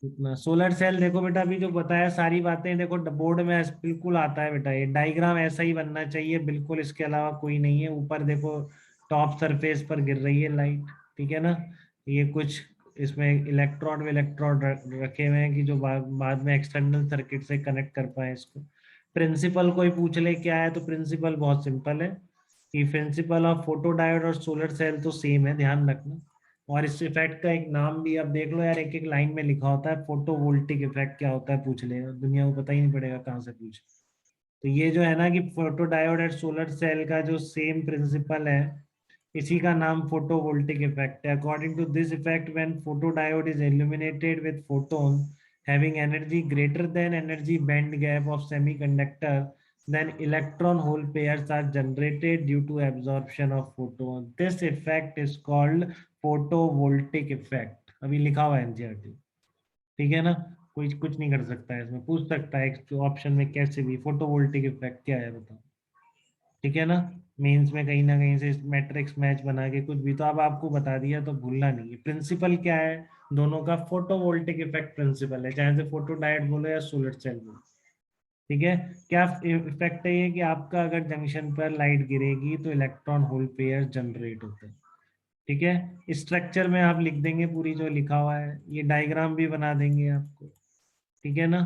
इतना solar cell देखो बेटा, अभी जो बताया सारी बातें देखो बोर्ड में बिल्कुल आता है बेटा, ये डायग्राम ऐसा ही बनना चाहिए बिल्कुल, इसके अलावा कोई नहीं है। ऊपर देखो टॉप सरफेस पर गिर रही है लाइट, ठीक है ना। ये कुछ इसमें इलेक्ट्रोड इलेक्ट्रोड रखे हुए हैं कि जो बाद में एक्सटर्नल सर्किट से कनेक्ट कर पाए इसको। प्रिंसिपल कोई पूछ ले क्या है, तो प्रिंसिपल बहुत सिंपल है कि प्रिंसिपल ऑफ फोटो डायोड और सोलर सेल तो सेम है, ध्यान रखना। और इस इफेक्ट का एक नाम भी अब देख लो यार, एक एक लाइन में लिखा होता है। फोटो वोल्टिक इफेक्ट क्या होता है पूछ लेगा, दुनिया को पता ही नहीं पड़ेगा कहाँ से पूछ। तो ये जो है ना कि फोटो डायोड और सोलर सेल का जो सेम प्रिंसिपल है, इसी का नाम फोटो वोल्टिक इफेक्ट है। According to this effect, when photodiode is illuminated with photon having energy greater than energy band gap of semiconductor, then electron hole pairs are generated due to absorption of photon. This effect is called photovoltaic effect। अभी लिखा हुआ है NCERT, ठीक है ना। कोई कुछ नहीं कर सकता है इसमें, पूछ सकता है एक ऑप्शन में कैसे भी, फोटोवोल्टिक इफेक्ट क्या है बताओ, ठीक है ना। मेंस में कहीं ना कहीं से मैट्रिक्स मैच बना के कुछ भी, तो अब आपको बता दिया तो भूलना नहीं है। प्रिंसिपल क्या है दोनों का, फोटोवोल्टिक इफेक्ट प्रिंसिपल है, चाहे से फोटो डायोड बोलो या सोलर सेल बोलो, ठीक है। क्या इफेक्ट है ये कि आपका अगर जंक्शन पर लाइट गिरेगी तो इलेक्ट्रॉन होल पेयर जनरेट होते हैं, ठीक है। स्ट्रक्चर में आप लिख देंगे पूरी जो लिखा हुआ है, ये डायग्राम भी बना देंगे आपको, ठीक है ना।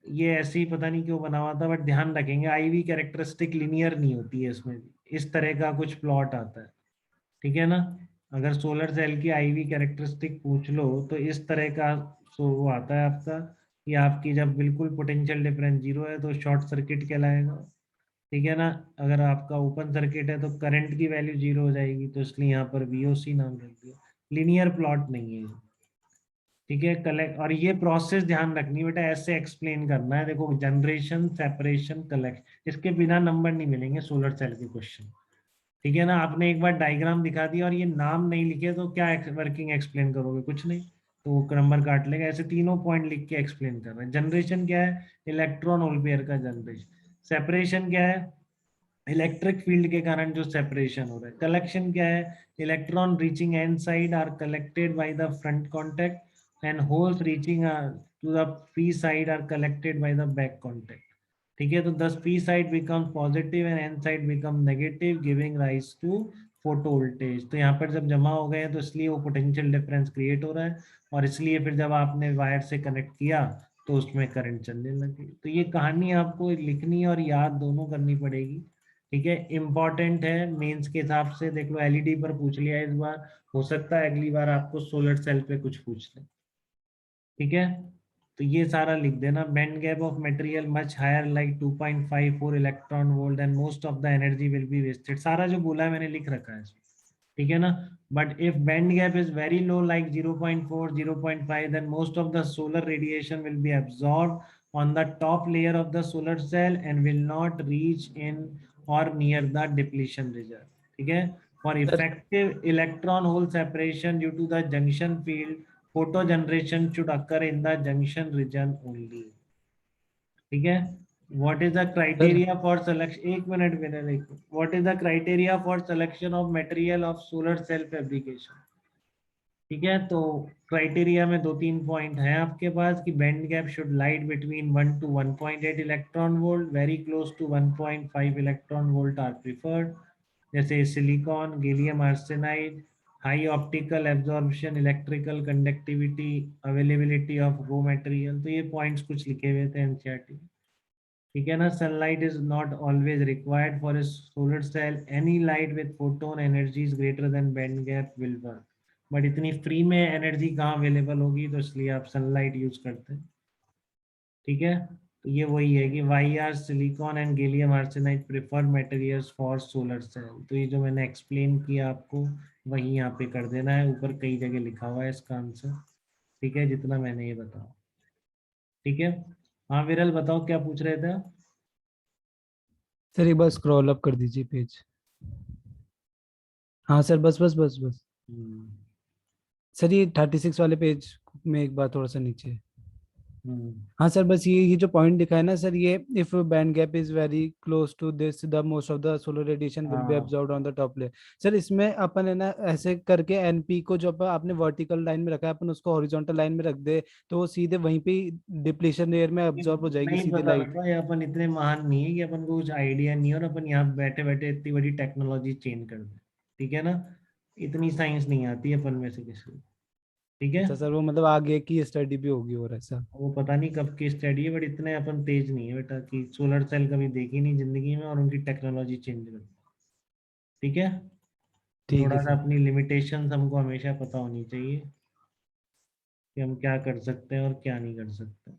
ये ऐसे ही पता नहीं क्यों बना हुआ था, बट ध्यान रखेंगे आईवी कैरेक्टरिस्टिक लिनियर नहीं होती है इसमें भी, इस तरह का कुछ प्लॉट आता है, ठीक है ना। अगर सोलर सेल की आईवी कैरेक्टरिस्टिक पूछ लो तो इस तरह का वो आता है आपका, कि आपकी जब बिल्कुल पोटेंशियल डिफरेंस जीरो है तो शॉर्ट सर्किट कहलाएगा, ठीक है ना। अगर आपका ओपन सर्किट है तो करंट की वैल्यू जीरो हो जाएगी, तो इसलिए यहाँ पर वीओसी नाम रख दिया। लीनियर प्लॉट नहीं है ये, ठीक है। कलेक्ट, और ये प्रोसेस ध्यान रखनी बेटा, ऐसे एक्सप्लेन करना है। देखो जनरेशन सेपरेशन कलेक्ट, इसके बिना नंबर नहीं मिलेंगे सोलर सेल के क्वेश्चन, ठीक है ना। आपने एक बार डायग्राम दिखा दिया और ये नाम नहीं लिखे तो क्या वर्किंग एक्सप्लेन करोगे, कुछ नहीं, तो वो नंबर काट लेगा। ऐसे तीनों पॉइंट लिख के एक्सप्लेन कर रहे हैं। जनरेशन क्या है, इलेक्ट्रॉन होल पेयर का जनरेशन। सेपरेशन क्या है, इलेक्ट्रिक फील्ड के कारण जो सेपरेशन हो रहा है। कलेक्शन क्या है, electron reaching N side are collected by the front contact and holes reaching to the P side are collected by the back contact, ठीक है। तो this P side become positive and N side become negative giving rise to photo voltage. तो यहाँ पर जब जमा हो गए हैं तो इसलिए वो पोटेंशियल डिफरेंस क्रिएट हो रहा है, और इसलिए फिर जब आपने वायर से कनेक्ट किया तो उसमें करंट चलने लगी। तो ये कहानी आपको लिखनी और याद दोनों करनी पड़ेगी, ठीक है। इंपॉर्टेंट है मेंस के हिसाब से, देख लो एलईडी पर पूछ लिया इस बार, हो सकता है अगली बार आपको सोलर सेल पे कुछ पूछ ले, ठीक है। तो ये सारा लिख देना। Band gap of material much higher like 2.54 electron volt and most of the energy will be wasted, सारा जो बोला है मैंने लिख रखा है इसमें, ठीक है ना। But if band gap is very low like 0.4 0.5, then most of the solar radiation will be absorbed on the top layer of the solar cell and will not reach in or near the depletion region, ठीक है। For sir effective electron hole separation due to the junction field, photo generation should occur in the junction region only, ठीक है। What is the sir criteria for selection, एक minute मेरे देखो, what is the criteria for selection of material of solar cell fabrication, ठीक है। तो criteria में दो तीन पॉइंट हैं आपके पास कि band gap should light between 1 to 1.8 electron volt, very close to 1.5 electron volt are preferred, जैसे silicon gallium arsenide, high optical absorption electrical conductivity, availability of raw material. तो ये पॉइंट्स कुछ लिखे हुए थे एनसीईआरटी, ठीक है ना। Sunlight is not always required for a solar cell, any light with photon energy is greater than band gap will work. But इतनी फ्री में एनर्जी कहाँ अवेलेबल होगी, तो इसलिए आप सनलाइट यूज करते हैं, ठीक है। तो ये वही है कि why are silicon and gallium arsenide preferred materials for solar cell. तो ये जो मैंने एक्सप्लेन किया आपको वही यहाँ पे कर देना है, ऊपर कई जगह लिखा हुआ है इसका आंसर, ठीक है, जितना मैंने ये बताया, ठीक है। हाँ विरल बताओ क्या पूछ रहे थे आप? सर एक बार स्क्रॉल अप कर दीजिए पेज। हाँ सर, बस बस बस बस। हम्म। सर ये 36 वाले पेज में एक बार थोड़ा सा नीचे। हाँ सर, बस ये जो पॉइंट दिखा है ना सर, ये if band gap is very close to this the most of the solar radiation will be हाँ absorbed on the top layer. Sir इसमें अपन है ना ऐसे करके एनपी को जो आपने वर्टिकल लाइन में रखा है, अपन उसको हॉरिजॉन्टल लाइन में रख दे तो वो सीधे वहीं पे डिप्लीशन लेयर में एब्जॉर्ब हो जाएगी नहीं सीधे पता लाइट। बेटा, ये अपन इतने महान नहीं है कि अपन को कुछ आइडिया नहीं है और अपन यहाँ बैठे बैठे इतनी बड़ी टेक्नोलॉजी चेंज कर दें। ठीक है ना, इतनी साइंस नहीं आती है अपन में से किसी को। ठीक है, अच्छा सर, वो मतलब आगे की स्टडी भी होगी और ऐसा। वो पता नहीं कब की स्टडी है, बट इतने अपन तेज नहीं है बेटा कि सोलर सेल कभी देखी नहीं जिंदगी में और उनकी टेक्नोलॉजी चेंज कर। ठीक है, तो ठीक है थोड़ा सा सर। अपनी लिमिटेशन हमको हमेशा पता होनी चाहिए कि हम क्या कर सकते हैं और क्या नहीं कर सकते।